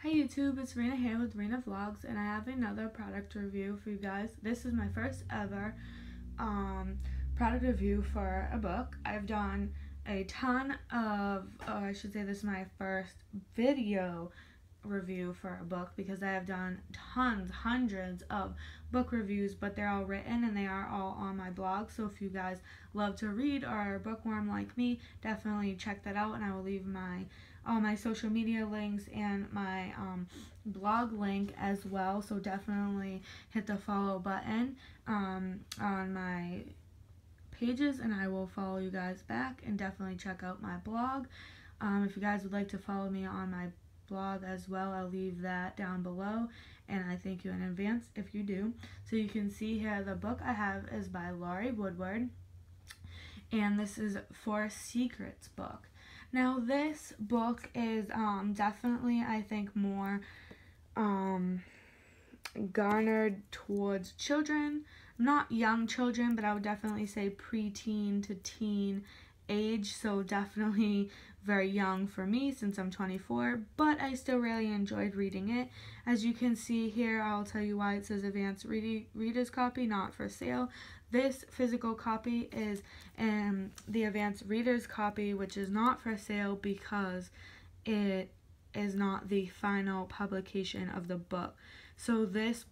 Hi YouTube, it's Rena here with Rena Vlogs, and I have another product review for you guys. This is my first ever product review for a book. I've done a ton of, I should say this is my first video review for a book because I have done hundreds of book reviews, but they're all written and they are all on my blog. So if you guys love to read or are a bookworm like me, definitely check that out, and I will leave all my social media links and my blog link as well. So definitely hit the follow button on my pages, and I will follow you guys back, and definitely check out my blog. If you guys would like to follow me on my blog as well, I'll leave that down below, and I thank you in advance if you do. So you can see here the book I have is by Laurie Woodward, and this is For Secrets book. Now this book is definitely, I think, more garnered towards children. Not young children, but I would definitely say preteen to teen age, so definitely very young for me since I'm 24, but I still really enjoyed reading it. As you can see here, I'll tell you why it says advanced reader's copy, not for sale. This physical copy is the advanced reader's copy, which is not for sale because it is not the final publication of the book. So this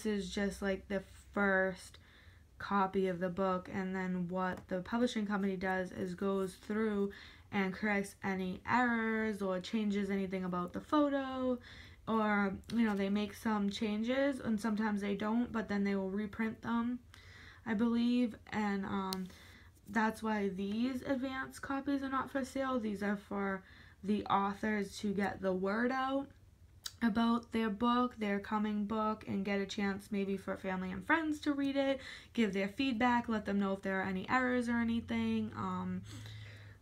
is just like the first copy of the book, and then what the publishing company does is goes through and corrects any errors or changes anything about the photo, or they make some changes, and sometimes they don't, but then they will reprint them, I believe. And that's why these advanced copies are not for sale. These are for the authors to get the word out about their book, their coming book, and get a chance maybe for family and friends to read it, give their feedback, let them know if there are any errors or anything.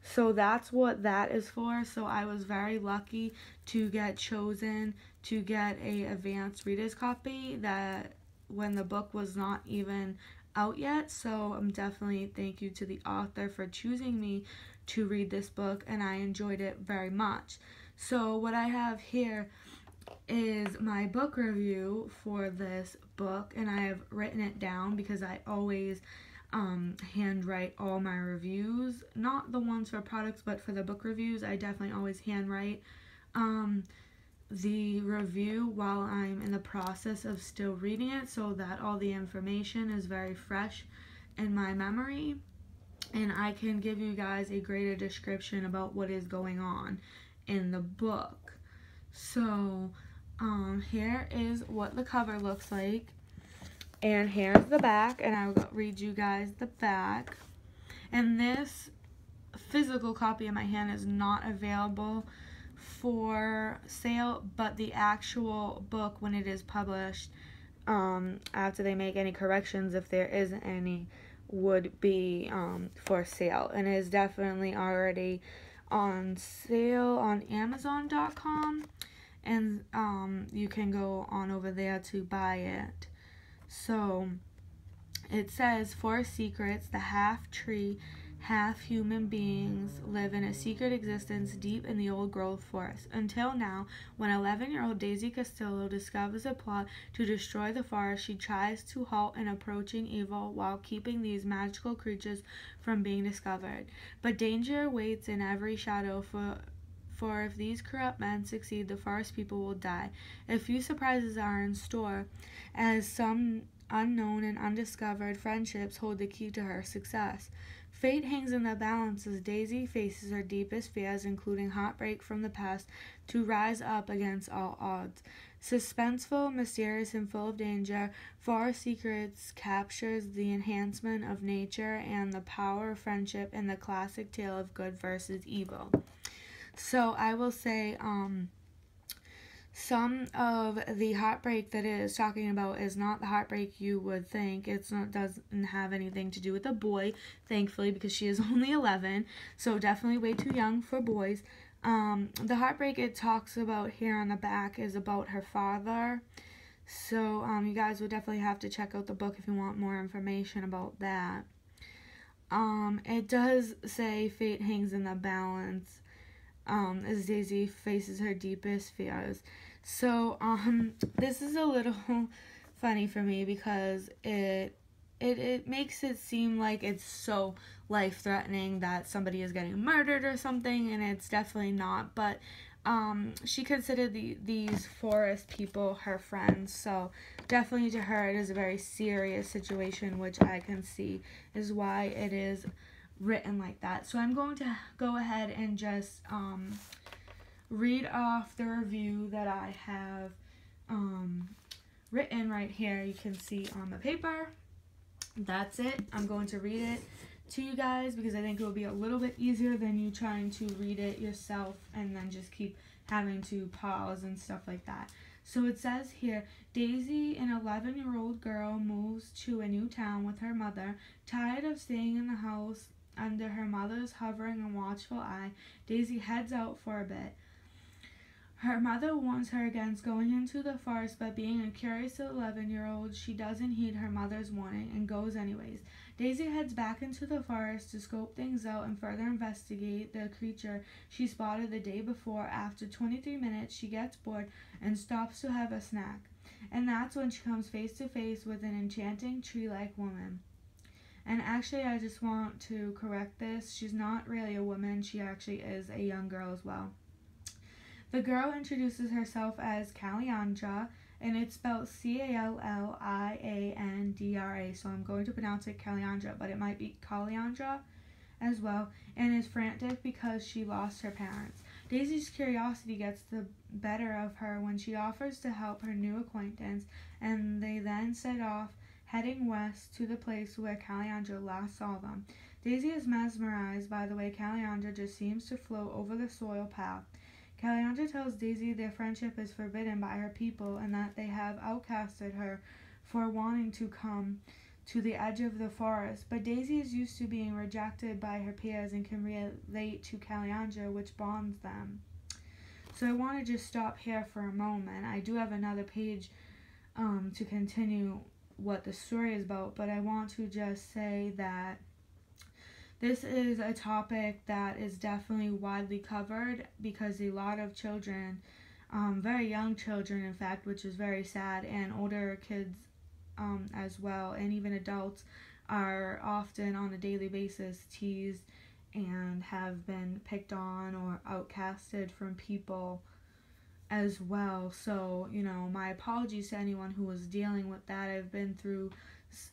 So that's what that is for. So I was very lucky to get chosen to get a advanced reader's copy that when the book was not even out yet. So definitely thank you to the author for choosing me to read this book, and I enjoyed it very much. So what I have here is my book review for this book, and I have written it down because I always handwrite all my reviews, not the ones for products, but for the book reviews I definitely always handwrite the review while I'm in the process of still reading it, so that all the information is very fresh in my memory, and I can give you guys a greater description about what is going on in the book. So here is what the cover looks like, and here's the back, and I will read you guys the back. And this physical copy in my hand is not available for sale, but the actual book, when it is published, after they make any corrections, if there isn't any, would be for sale, and it is definitely already on sale on Amazon.com, and you can go on over there to buy it. So it says, For Secrets, the half-tree, half-human beings live in a secret existence deep in the old-growth forest. Until now, when 11-year-old Daisy Castillo discovers a plot to destroy the forest, she tries to halt an approaching evil while keeping these magical creatures from being discovered. But danger waits in every shadow, for if these corrupt men succeed, the forest people will die. A few surprises are in store, as some unknown and undiscovered friendships hold the key to her success. Fate hangs in the balance as Daisy faces her deepest fears, including heartbreak from the past, to rise up against all odds. Suspenseful, mysterious, and full of danger, For Secrets captures the enhancement of nature and the power of friendship in the classic tale of good versus evil. So I will say some of the heartbreak that it is talking about is not the heartbreak you would think. Doesn't have anything to do with a boy, thankfully, because she is only 11, so definitely way too young for boys. The heartbreak it talks about here on the back is about her father. So you guys will definitely have to check out the book if you want more information about that. It does say fate hangs in the balance. as Daisy faces her deepest fears. So, this is a little funny for me because it makes it seem like it's so life-threatening that somebody is getting murdered or something, and it's definitely not. But she considered these forest people her friends, so definitely to her it is a very serious situation, which I can see is why it is written like that. So I'm going to go ahead and just read off the review that I have written right here. You can see on the paper. That's it. I'm going to read it to you guys because I think it will be a little bit easier than you trying to read it yourself and then just keep having to pause and stuff like that. So it says here, Daisy, an 11-year-old girl, moves to a new town with her mother. Tired of staying in the house under her mother's hovering and watchful eye, Daisy heads out for a bit. Her mother warns her against going into the forest, but being a curious 11-year-old, she doesn't heed her mother's warning and goes anyways. Daisy heads back into the forest to scope things out and further investigate the creature she spotted the day before. After 23 minutes, she gets bored and stops to have a snack. And that's when she comes face to face with an enchanting tree-like woman. And actually, I just want to correct this. She's not really a woman. She actually is a young girl as well. The girl introduces herself as Caliandra, and it's spelled Calliandra, so I'm going to pronounce it Caliandra, but it might be Caliandra as well, and is frantic because she lost her parents. Daisy's curiosity gets the better of her when she offers to help her new acquaintance, and they then set off, heading west to the place where Caliandra last saw them. Daisy is mesmerized by the way Caliandra just seems to float over the soil path. Caliandra tells Daisy their friendship is forbidden by her people and that they have outcasted her for wanting to come to the edge of the forest. But Daisy is used to being rejected by her peers and can relate to Caliandra, which bonds them. So I want to just stop here for a moment. I do have another page to continue what the story is about, but I want to just say that this is a topic that is definitely widely covered because a lot of children, very young children in fact, which is very sad, and older kids as well, and even adults are often on a daily basis teased and have been picked on or outcasted from people as well. So, my apologies to anyone who was dealing with that. I've been through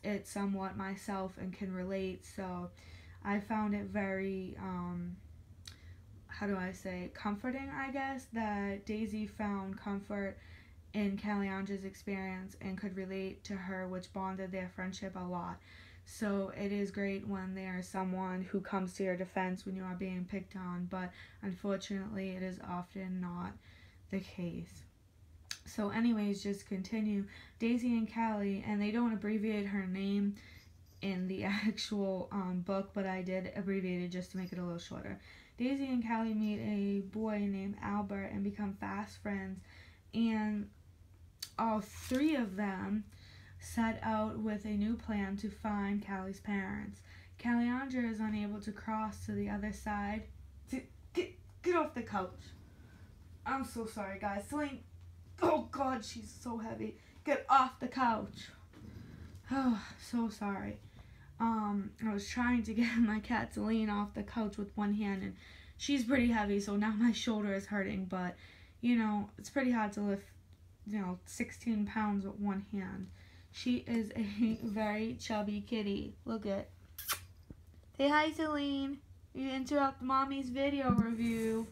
it somewhat myself and can relate, so I found it very, comforting, I guess, that Daisy found comfort in Caliandra's experience and could relate to her, which bonded their friendship a lot. So it is great when there's someone who comes to your defense when you are being picked on, but unfortunately it is often not the case. So anyways, just continue. Daisy and Callie, and they don't abbreviate her name in the actual book, but I did abbreviate it just to make it a little shorter. Daisy and Callie meet a boy named Albert and become fast friends, and all three of them set out with a new plan to find Callie's parents. Caliandra is unable to cross to the other side. Get off the couch. I'm so sorry, guys. Celine, oh God, she's so heavy. Get off the couch. Oh, so sorry. I was trying to get my cat Celine off the couch with one hand, and she's pretty heavy, so now my shoulder is hurting, but, it's pretty hard to lift, 16 pounds with one hand. She is a very chubby kitty. Look at. Say hi, Celine. You interrupt mommy's video review.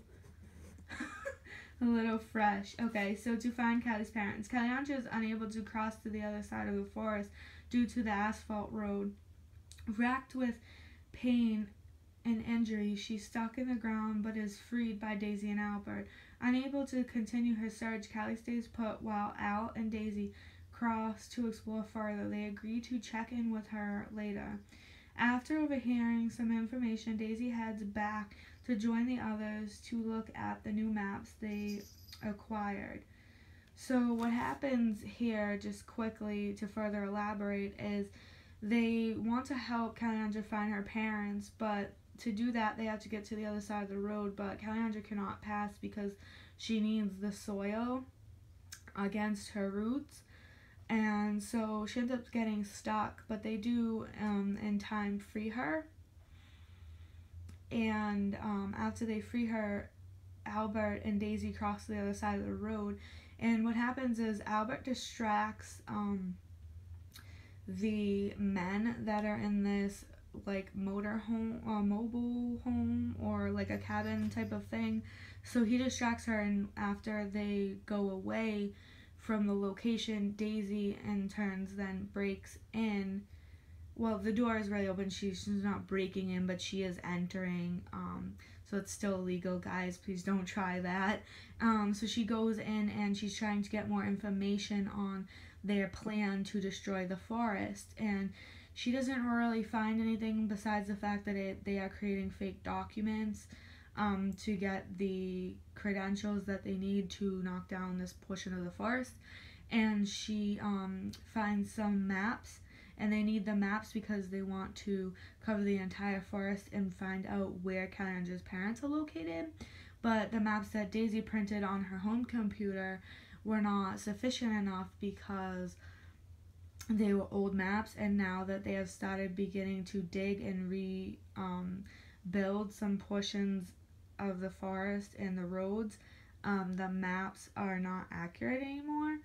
A little fresh. Okay, so to find Callie's parents. Caliandra is unable to cross to the other side of the forest due to the asphalt road. Racked with pain and injury, she's stuck in the ground but is freed by Daisy and Albert. Unable to continue her search, Callie stays put while Al and Daisy cross to explore further. They agree to check in with her later. After overhearing some information, Daisy heads back to join the others to look at the new maps they acquired. So what happens here, just quickly to further elaborate, is they want to help Caliandra find her parents, but to do that, they have to get to the other side of the road, but Calandra cannot pass because she needs the soil against her roots. And so she ends up getting stuck, but they do in time free her. And after they free her, Albert and Daisy cross to the other side of the road. And what happens is Albert distracts the men that are in this like mobile home or like a cabin type of thing. So he distracts her, and after they go away from the location, Daisy in turns then breaks in. Well, the door is really open. She's not breaking in, but she is entering. So it's still illegal, guys. Please don't try that. So she goes in and she's trying to get more information on their plan to destroy the forest. And she doesn't really find anything besides the fact that they are creating fake documents to get the credentials that they need to knock down this portion of the forest. And she finds some maps. And they need the maps because they want to cover the entire forest and find out where Calandra's parents are located. But the maps that Daisy printed on her home computer were not sufficient enough because they were old maps. And now that they have started beginning to dig and rebuild some portions of the forest and the roads, the maps are not accurate anymore.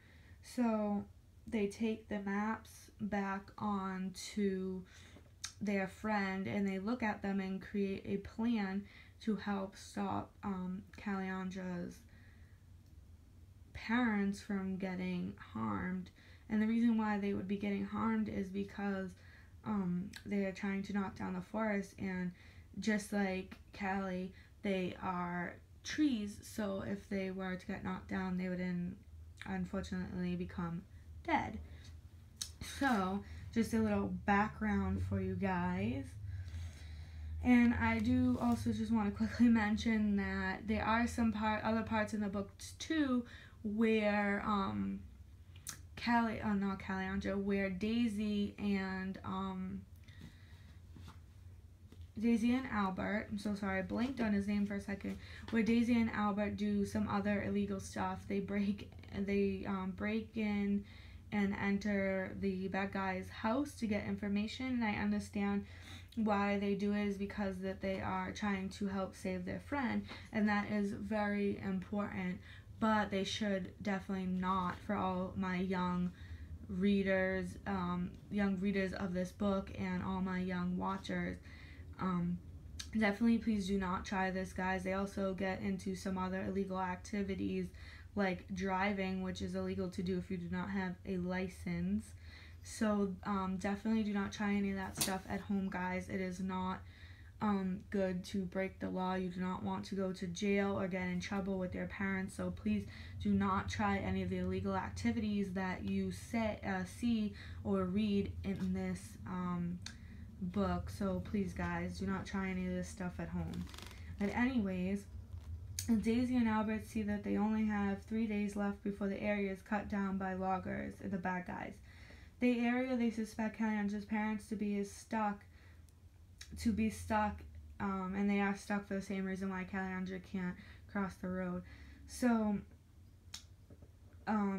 So they take the maps back on to their friend and they look at them and create a plan to help stop Calandra's parents from getting harmed. And the reason why they would be getting harmed is because they are trying to knock down the forest, and just like Callie, they are trees, so if they were to get knocked down, they would unfortunately become dead. So, just a little background for you guys. And I do also just want to quickly mention that there are some other parts in the book too where where Daisy and Albert, I'm so sorry, I blanked on his name for a second, where Daisy and Albert do some other illegal stuff. They break in and enter the bad guy's house to get information, and I understand why they do it is because that they are trying to help save their friend, and that is very important, but they should definitely not, for all my young readers of this book and all my young watchers, definitely please do not try this, guys. They also get into some other illegal activities like driving, which is illegal to do if you do not have a license. So definitely do not try any of that stuff at home, guys. It is not good to break the law. You do not want to go to jail or get in trouble with your parents. So please do not try any of the illegal activities that you see or read in this book. So please, guys, do not try any of this stuff at home. But anyways, Daisy and Albert see that they only have 3 days left before the area is cut down by loggers, the bad guys. The area they suspect Calandra's parents to be stuck, and they are stuck for the same reason why Calandra can't cross the road. So,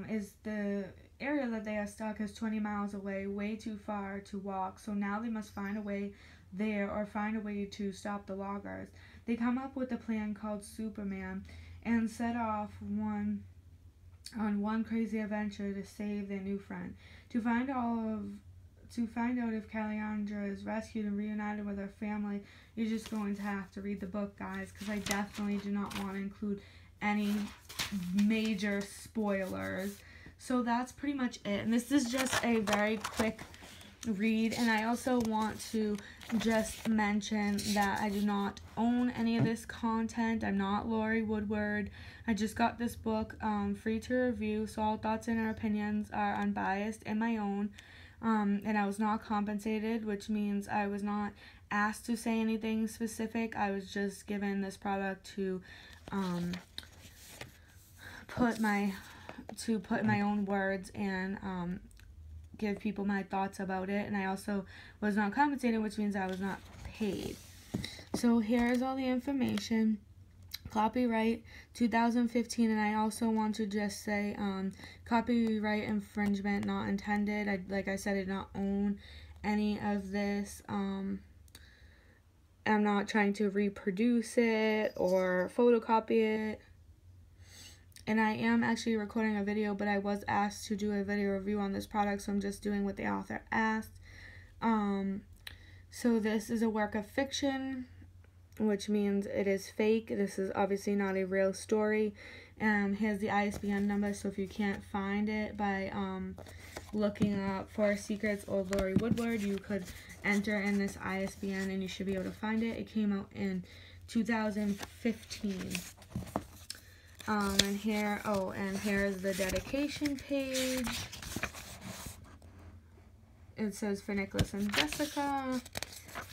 is the area that they are stuck is 20 miles away, way too far to walk. So now they must find a way there or find a way to stop the loggers. They come up with a plan called Superman and set off on one crazy adventure to save their new friend. To find out if Calandra is rescued and reunited with her family, you're just going to have to read the book, guys, because I definitely do not want to include any major spoilers. So that's pretty much it. And this is just a very quick read, and I also want to just mention that I do not own any of this content. I'm not Lori Woodward. I just got this book free to review, so all thoughts and our opinions are unbiased and my own, and I was not compensated, which means I was not asked to say anything specific. I was just given this product to put my own words and give people my thoughts about it, and I also was not compensated, which means I was not paid. So here's all the information. Copyright 2015, and I also want to just say copyright infringement not intended. Like I said, I did not own any of this. I'm not trying to reproduce it or photocopy it. And I am actually recording a video, but I was asked to do a video review on this product, so I'm just doing what the author asked. So this is a work of fiction, which means it is fake. This is obviously not a real story. Here's the ISBN number, so if you can't find it by looking up Forest Secrets or Laurie Woodward, you could enter in this ISBN and you should be able to find it. It came out in 2015. And here is the dedication page. It says for Nicholas and Jessica.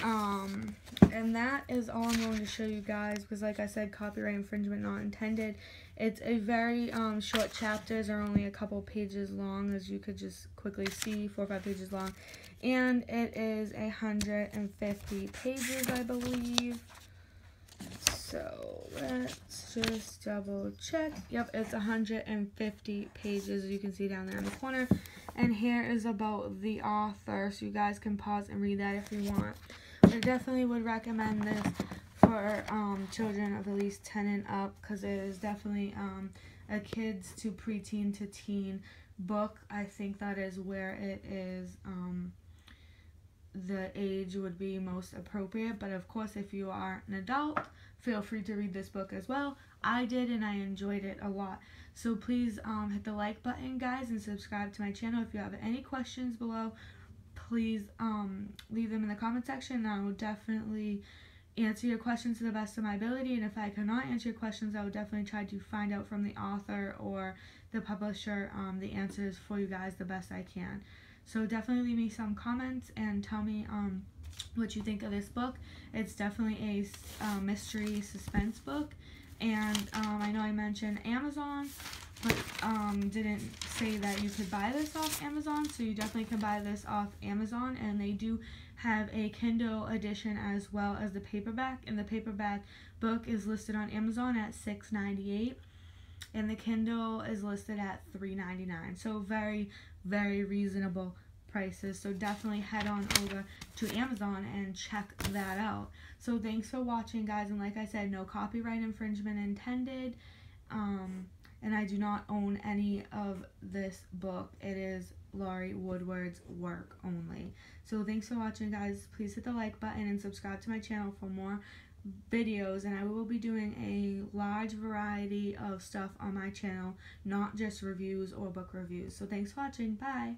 And that is all I'm going to show you guys, because like I said, copyright infringement not intended. It's a very short chapters, are only a couple pages long, as you could just quickly see, 4 or 5 pages long. And it is 150 pages, I believe. So let's just double check. Yep, it's 150 pages, as you can see down there in the corner. And here is about the author, so you guys can pause and read that if you want. I definitely would recommend this for children of at least 10 and up, because it is definitely a kids to preteen to teen book. I think that is where it is the age would be most appropriate. But of course, if you are an adult, feel free to read this book as well. I did, and I enjoyed it a lot. So please hit the like button, guys, and subscribe to my channel. If you have any questions below, please leave them in the comment section. I will definitely answer your questions to the best of my ability. And if I cannot answer your questions, I will definitely try to find out from the author or the publisher the answers for you guys the best I can. So definitely leave me some comments and tell me what you think of this book. It's definitely a mystery suspense book. And I know I mentioned Amazon, but didn't say that you could buy this off Amazon. So you definitely can buy this off Amazon, and they do have a Kindle edition as well as the paperback. And the paperback book is listed on Amazon at $6.98, and the Kindle is listed at $3.99. So very, very reasonable prices. So definitely head on over to Amazon and check that out. So thanks for watching, guys, and like I said, no copyright infringement intended. And I do not own any of this book. It is Laurie Woodward's work only. So thanks for watching, guys. Please hit the like button and subscribe to my channel for more videos, and I will be doing a large variety of stuff on my channel, not just reviews or book reviews. So thanks for watching. Bye.